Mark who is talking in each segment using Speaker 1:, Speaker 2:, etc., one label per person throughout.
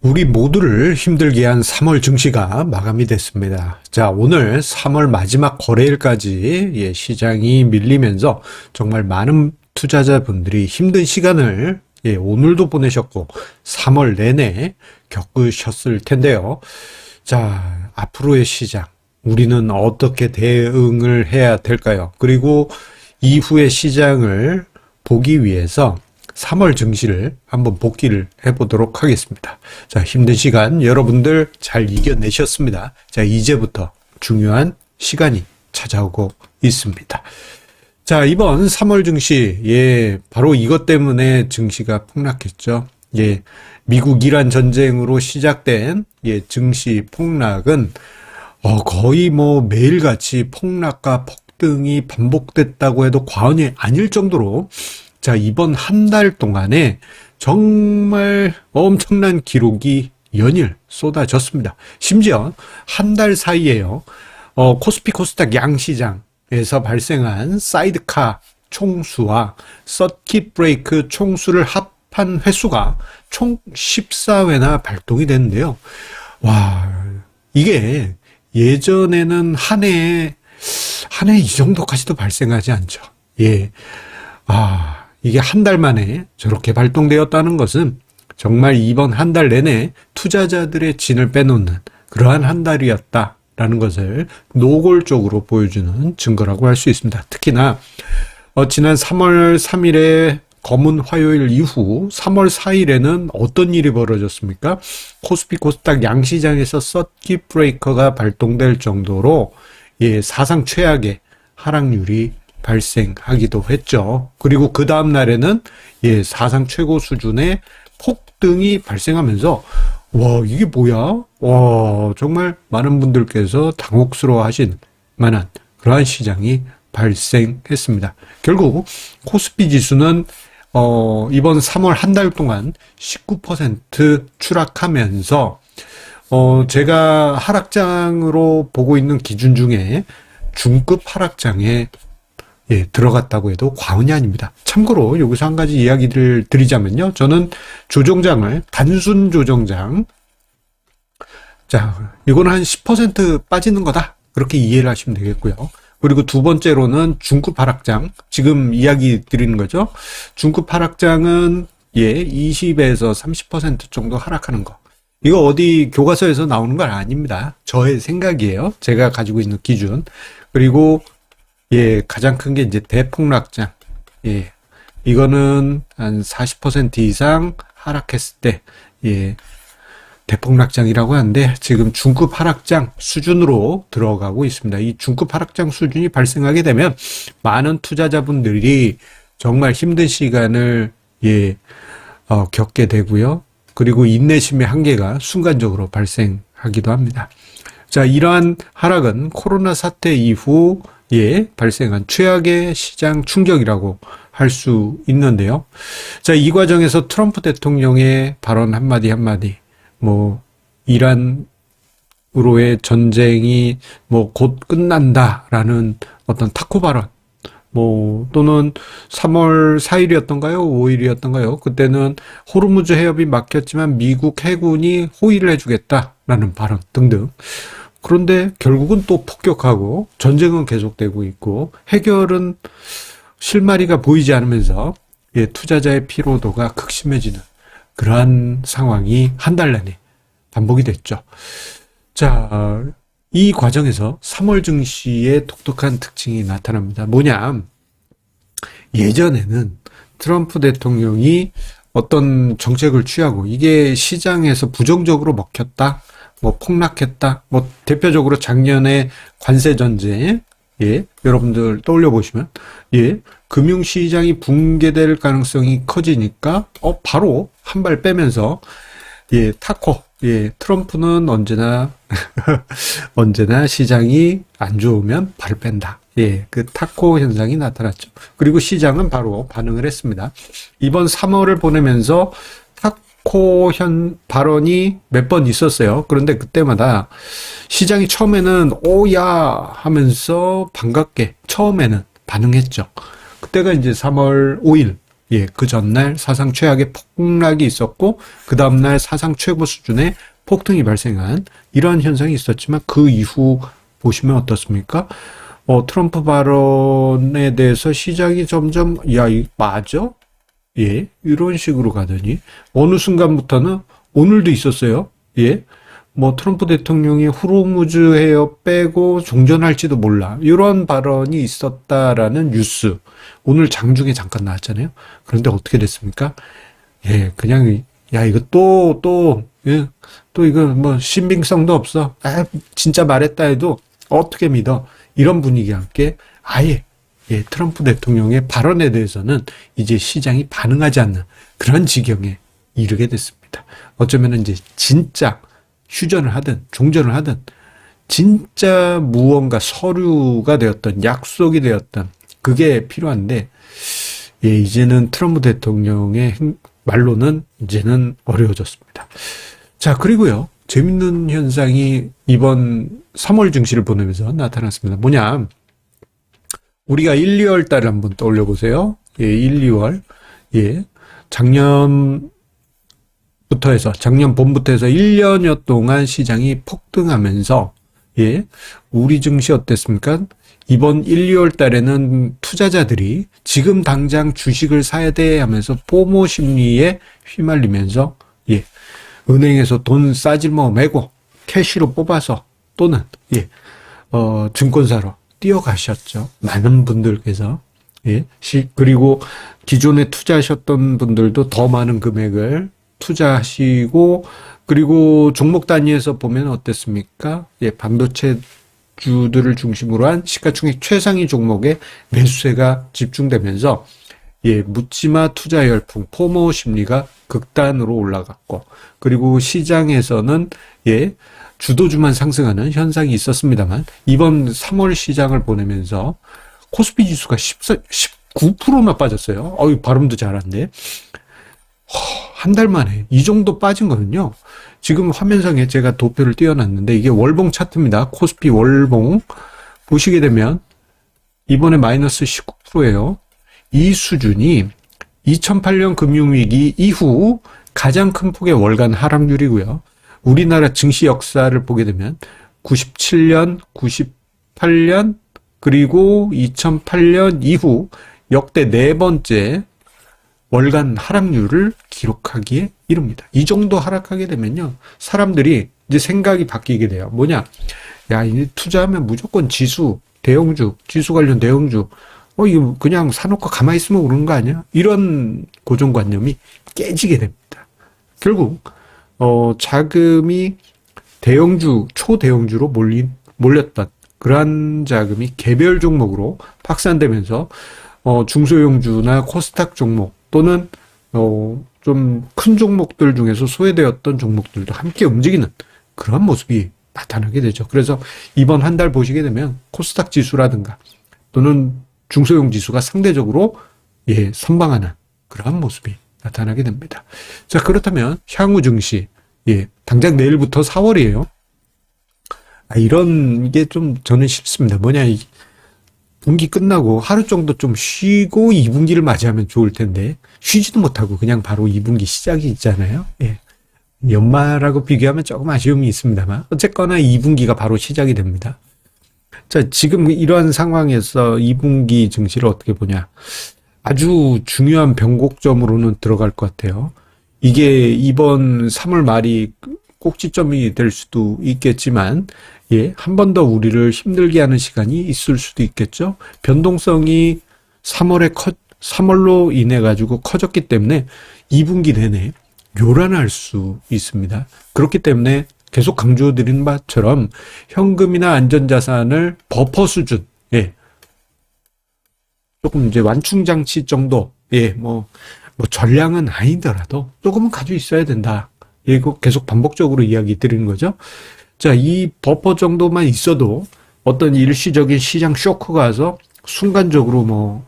Speaker 1: 우리 모두를 힘들게 한 3월 증시가 마감이 됐습니다. 자, 오늘 3월 마지막 거래일까지 시장이 밀리면서 정말 많은 투자자분들이 힘든 시간을 오늘도 보내셨고 3월 내내 겪으셨을 텐데요. 자, 앞으로의 시장, 우리는 어떻게 대응을 해야 될까요? 그리고 이후의 시장을 보기 위해서 3월 증시를 한번 복기를 해보도록 하겠습니다. 자, 힘든 시간 여러분들 잘 이겨내셨습니다. 자, 이제부터 중요한 시간이 찾아오고 있습니다. 자, 이번 3월 증시, 바로 이것 때문에 증시가 폭락했죠. 미국 이란 전쟁으로 시작된 증시 폭락은 거의 매일같이 폭락과 폭등이 반복됐다고 해도 과언이 아닐 정도로 자, 이번 한 달 동안에 정말 엄청난 기록이 연일 쏟아졌습니다. 심지어 한 달 사이에요. 코스피 코스닥 양시장에서 발생한 사이드카 총수와 서킷 브레이크 총수를 합한 횟수가 총 14회나 발동이 됐는데요. 와, 이게 예전에는 한 해에 이 정도까지도 발생하지 않죠. 이게 한 달 만에 저렇게 발동되었다는 것은 정말 이번 한 달 내내 투자자들의 진을 빼놓는 그러한 한 달이었다라는 것을 노골적으로 보여주는 증거라고 할 수 있습니다. 특히나 지난 3월 3일에 검은 화요일 이후 3월 4일에는 어떤 일이 벌어졌습니까? 코스피 코스닥 양시장에서 서킷 브레이커가 발동될 정도로 사상 최악의 하락률이 발생하기도 했죠. 그리고 그 다음 날에는 사상 최고 수준의 폭등이 발생하면서 와, 이게 뭐야? 와, 정말 많은 분들께서 당혹스러워 하신 만한 그러한 시장이 발생했습니다. 결국 코스피 지수는 이번 3월 한 달 동안 19% 추락하면서 제가 하락장으로 보고 있는 기준 중에 중급 하락장에 들어갔다고 해도 과언이 아닙니다. 참고로 여기서 한 가지 이야기를 드리자면요. 저는 조정장을 단순 조정장, 자, 이거는 한 10% 빠지는 거다. 그렇게 이해를 하시면 되겠고요. 그리고 두 번째로는 중급 하락장, 지금 이야기 드리는 거죠. 중급 하락장은 20에서 30% 정도 하락하는 거. 이거 어디 교과서에서 나오는 건 아닙니다. 저의 생각이에요. 제가 가지고 있는 기준. 그리고 가장 큰 게 이제 대폭락장. 이거는 한 40% 이상 하락했을 때, 대폭락장이라고 하는데, 지금 중급 하락장 수준으로 들어가고 있습니다. 이 중급 하락장 수준이 발생하게 되면, 많은 투자자분들이 정말 힘든 시간을, 겪게 되고요. 그리고 인내심의 한계가 순간적으로 발생하기도 합니다. 자, 이러한 하락은 코로나 사태 이후 발생한 최악의 시장 충격이라고 할 수 있는데요. 자, 이 과정에서 트럼프 대통령의 발언 한마디, 이란으로의 전쟁이 곧 끝난다라는 어떤 타코 발언, 또는 3월 4일이었던가요? 5일이었던가요? 그때는 호르무즈 해협이 막혔지만 미국 해군이 호위를 해주겠다라는 발언 등등. 그런데 결국은 또 폭격하고 전쟁은 계속되고 있고 해결은 실마리가 보이지 않으면서 투자자의 피로도가 극심해지는 그러한 상황이 한 달 내내 반복이 됐죠. 자, 이 과정에서 3월 증시의 독특한 특징이 나타납니다. 뭐냐? 예전에는 트럼프 대통령이 어떤 정책을 취하고 이게 시장에서 부정적으로 먹혔다, 폭락했다, 대표적으로 작년에 관세 전쟁, 여러분들 떠올려 보시면, 금융시장이 붕괴될 가능성이 커지니까, 바로 한 발 빼면서, 타코, 트럼프는 언제나 시장이 안 좋으면 발을 뺀다. 그 타코 현상이 나타났죠. 그리고 시장은 바로 반응을 했습니다. 이번 3월을 보내면서 타코 발언이 몇 번 있었어요. 그런데 그때마다 시장이 처음에는 오야 하면서 반갑게 처음에는 반응했죠. 그때가 이제 3월 5일 예, 그 전날 사상 최악의 폭락이 있었고, 그 다음날 사상 최고 수준의 폭등이 발생한 이러한 현상이 있었지만, 그 이후 보시면 어떻습니까? 트럼프 발언에 대해서 시장이 점점, 야, 이거 맞아? 예, 이런 식으로 가더니, 어느 순간부터는 오늘도 있었어요. 예, 뭐 트럼프 대통령이 호르무즈 해협 빼고 종전할지도 몰라. 이런 발언이 있었다라는 뉴스. 오늘 장중에 잠깐 나왔잖아요. 그런데 어떻게 됐습니까? 예, 그냥, 야, 이거 예, 또 이거 뭐 신빙성도 없어. 아, 진짜 말했다 해도 어떻게 믿어? 이런 분위기와 함께 아예 예, 트럼프 대통령의 발언에 대해서는 이제 시장이 반응하지 않는 그런 지경에 이르게 됐습니다. 어쩌면 이제 진짜 휴전을 하든 종전을 하든 진짜 무언가 서류가 되었던 약속이 되었던 그게 필요한데 예, 이제는 트럼프 대통령의 말로는 이제는 어려워졌습니다. 자, 그리고요. 재밌는 현상이 이번 3월 증시를 보내면서 나타났습니다. 뭐냐? 우리가 1, 2월 달을 한번 떠올려 보세요. 예, 1, 2월. 예. 작년 봄부터 해서 1년여 동안 시장이 폭등하면서, 예. 우리 증시 어땠습니까? 이번 1, 2월 달에는 투자자들이 지금 당장 주식을 사야 돼 하면서 포모 심리에 휘말리면서, 예. 은행에서 돈 싸질러 메고 캐시로 뽑아서 또는, 예. 증권사로 뛰어가셨죠. 많은 분들께서. 예. 그리고 기존에 투자하셨던 분들도 더 많은 금액을 투자하시고, 그리고 종목 단위에서 보면 어땠습니까? 예, 반도체주들을 중심으로 한 시가총액 최상위 종목에 매수세가 집중되면서, 예, 묻지마 투자 열풍, 포모 심리가 극단으로 올라갔고, 그리고 시장에서는, 예, 주도주만 상승하는 현상이 있었습니다만, 이번 3월 시장을 보내면서 코스피 지수가 19%나 빠졌어요. 발음도 잘한데. 한 달 만에 이 정도 빠진 거는요. 지금 화면상에 제가 도표를 띄워놨는데 이게 월봉 차트입니다. 코스피 월봉 보시게 되면 이번에 마이너스 19%예요. 이 수준이 2008년 금융위기 이후 가장 큰 폭의 월간 하락률이고요. 우리나라 증시 역사를 보게 되면 97년, 98년, 그리고 2008년 이후 역대 네 번째 월간 하락률을 기록하기에 이릅니다. 이 정도 하락하게 되면요. 사람들이 이제 생각이 바뀌게 돼요. 뭐냐? 야, 이 투자하면 무조건 지수, 대형주, 지수 관련 대형주, 이거 그냥 사놓고 가만히 있으면 오르는 거 아니야? 이런 고정관념이 깨지게 됩니다. 결국, 자금이 대형주, 초대형주로 몰렸던 그러한 자금이 개별 종목으로 확산되면서, 중소형주나 코스닥 종목 또는, 좀 큰 종목들 중에서 소외되었던 종목들도 함께 움직이는 그런 모습이 나타나게 되죠. 그래서 이번 한 달 보시게 되면 코스닥 지수라든가 또는 중소형 지수가 상대적으로 예, 선방하는 그러한 모습이 나타나게 됩니다. 자, 그렇다면 향후 증시, 예, 당장 내일부터 4월이에요. 이런 게 좀 저는 쉽습니다. 뭐냐, 분기 끝나고 하루 정도 좀 쉬고 2분기를 맞이하면 좋을 텐데 쉬지도 못하고 그냥 바로 2분기 시작이 있잖아요. 예. 연말하고 비교하면 조금 아쉬움이 있습니다만 어쨌거나 2분기가 바로 시작이 됩니다. 자, 지금 이러한 상황에서 2분기 증시를 어떻게 보냐. 아주 중요한 변곡점으로는 들어갈 것 같아요. 이게 이번 3월 말이 꼭지점이 될 수도 있겠지만, 예, 한 번 더 우리를 힘들게 하는 시간이 있을 수도 있겠죠. 변동성이 3월로 인해 가지고 커졌기 때문에 2분기 내내 요란할 수 있습니다. 그렇기 때문에 계속 강조드린 바처럼 현금이나 안전자산을 버퍼 수준, 예, 조금 이제 완충장치 정도, 예, 뭐 전량은 아니더라도 조금은 가지고 있어야 된다. 예, 이거 계속 반복적으로 이야기 드리는 거죠. 자, 이 버퍼 정도만 있어도 어떤 일시적인 시장 쇼크가 와서 순간적으로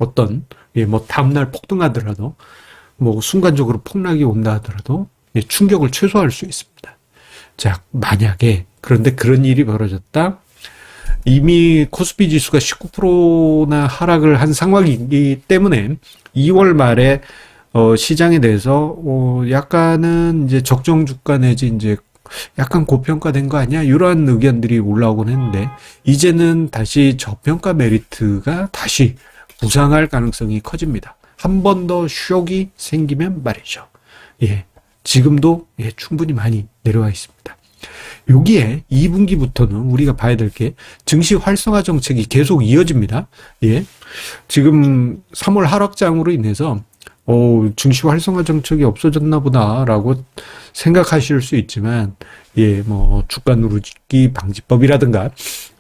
Speaker 1: 다음날 폭등하더라도, 순간적으로 폭락이 온다 하더라도, 예, 충격을 최소화할 수 있습니다. 자, 만약에, 그런데 그런 일이 벌어졌다? 이미 코스피 지수가 19%나 하락을 한 상황이기 때문에 2월 말에 시장에 대해서 약간은 이제 적정 주가 내지 이제 약간 고평가된 거 아니야? 이러한 의견들이 올라오곤 했는데 이제는 다시 저평가 메리트가 다시 부상할 가능성이 커집니다. 한 번 더 쇼크가 생기면 말이죠. 예, 지금도 충분히 많이 내려와 있습니다. 여기에 2분기부터는 우리가 봐야 될 게 증시 활성화 정책이 계속 이어집니다. 예, 지금 3월 하락장으로 인해서 증시 활성화 정책이 없어졌나 보다라고 생각하실 수 있지만, 예, 뭐, 주가 누르기 방지법이라든가,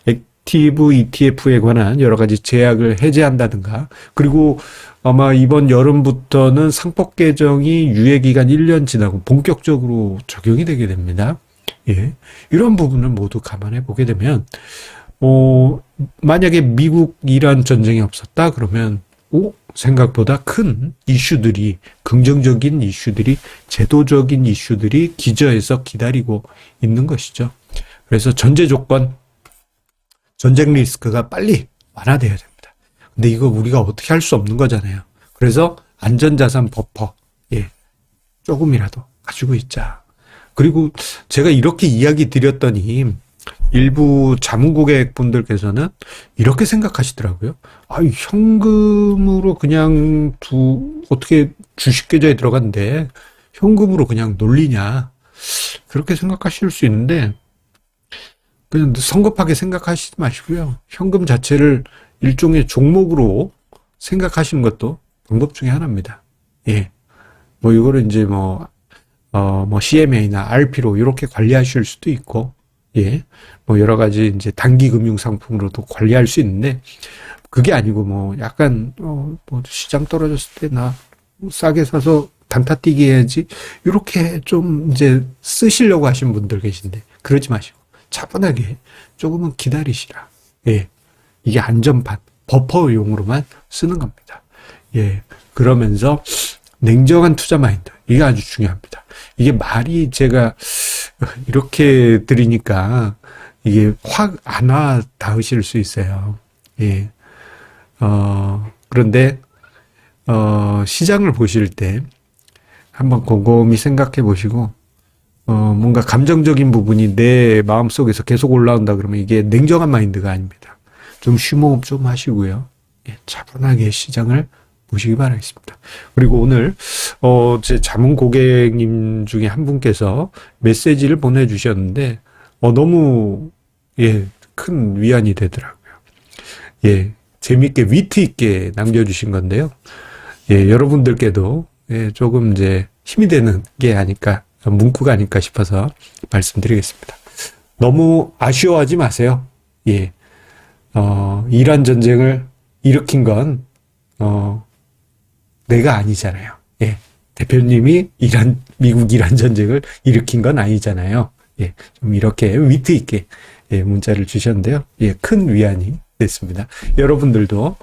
Speaker 1: 액티브 ETF에 관한 여러 가지 제약을 해제한다든가, 그리고 아마 이번 여름부터는 상법 개정이 유예기간 1년 지나고 본격적으로 적용이 되게 됩니다. 예. 이런 부분을 모두 감안해 보게 되면, 만약에 미국 이란 전쟁이 없었다 그러면, 생각보다 큰 이슈들이, 긍정적인 이슈들이, 제도적인 이슈들이 기저에서 기다리고 있는 것이죠. 그래서 전제 조건, 전쟁 리스크가 빨리 완화돼야 됩니다. 근데 이거 우리가 어떻게 할 수 없는 거잖아요. 그래서 안전자산 버퍼, 예, 조금이라도 가지고 있자. 그리고 제가 이렇게 이야기 드렸더니 일부 자문고객 분들께서는 이렇게 생각하시더라고요. 현금으로 그냥 어떻게 주식 계좌에 들어갔는데 현금으로 그냥 놀리냐. 그렇게 생각하실 수 있는데, 그냥 성급하게 생각하시지 마시고요. 현금 자체를 일종의 종목으로 생각하시는 것도 방법 중에 하나입니다. 예. 뭐 이거를 이제 뭐 CMA나 RP로 이렇게 관리하실 수도 있고, 예, 뭐 여러 가지 이제 단기 금융 상품으로도 관리할 수 있는데, 그게 아니고 뭐 약간 뭐 시장 떨어졌을 때 나 싸게 사서 단타 뛰기 해야지, 이렇게 좀 이제 쓰시려고 하신 분들 계신데 그러지 마시고 차분하게 조금은 기다리시라. 예, 이게 안전판 버퍼용으로만 쓰는 겁니다. 예, 그러면서 냉정한 투자 마인드, 이게 아주 중요합니다. 이게 말이 제가 이렇게 드리니까 이게 확 안 와 닿으실 수 있어요. 예. 그런데, 시장을 보실 때 한번 곰곰이 생각해 보시고, 뭔가 감정적인 부분이 내 마음속에서 계속 올라온다 그러면 이게 냉정한 마인드가 아닙니다. 좀 심호흡 좀 하시고요. 예, 차분하게 시장을 보시기 바라겠습니다. 그리고 오늘 제 자문 고객님 중에 한 분께서 메시지를 보내주셨는데 너무 큰 위안이 되더라고요. 예, 재미있게 위트 있게 남겨주신 건데요. 예, 여러분들께도 조금 이제 힘이 되는 게 아닐까, 문구가 아닐까 싶어서 말씀드리겠습니다. 너무 아쉬워하지 마세요. 예, 이란 전쟁을 일으킨 건 내가 아니잖아요. 예. 대표님이 미국 이란 전쟁을 일으킨 건 아니잖아요. 예. 좀 이렇게 위트 있게 문자를 주셨는데요. 예. 큰 위안이 됐습니다. 여러분들도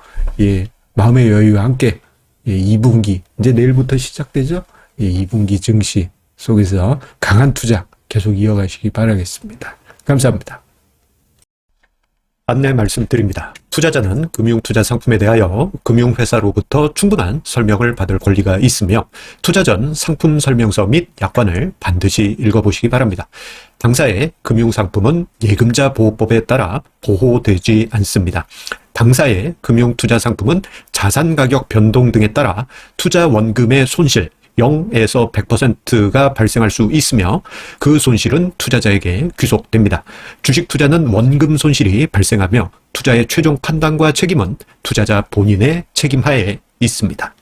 Speaker 1: 마음의 여유와 함께 2분기, 이제 내일부터 시작되죠? 2분기 증시 속에서 강한 투자 계속 이어가시기 바라겠습니다. 감사합니다. 안내 말씀드립니다. 투자자는 금융투자 상품에 대하여 금융회사로부터 충분한 설명을 받을 권리가 있으며 투자 전 상품 설명서 및 약관을 반드시 읽어보시기 바랍니다. 당사의 금융상품은 예금자 보호법에 따라 보호되지 않습니다. 당사의 금융투자 상품은 자산 가격 변동 등에 따라 투자 원금의 손실 0에서 100%가 발생할 수 있으며 그 손실은 투자자에게 귀속됩니다. 주식 투자는 원금 손실이 발생하며 투자의 최종 판단과 책임은 투자자 본인의 책임하에 있습니다.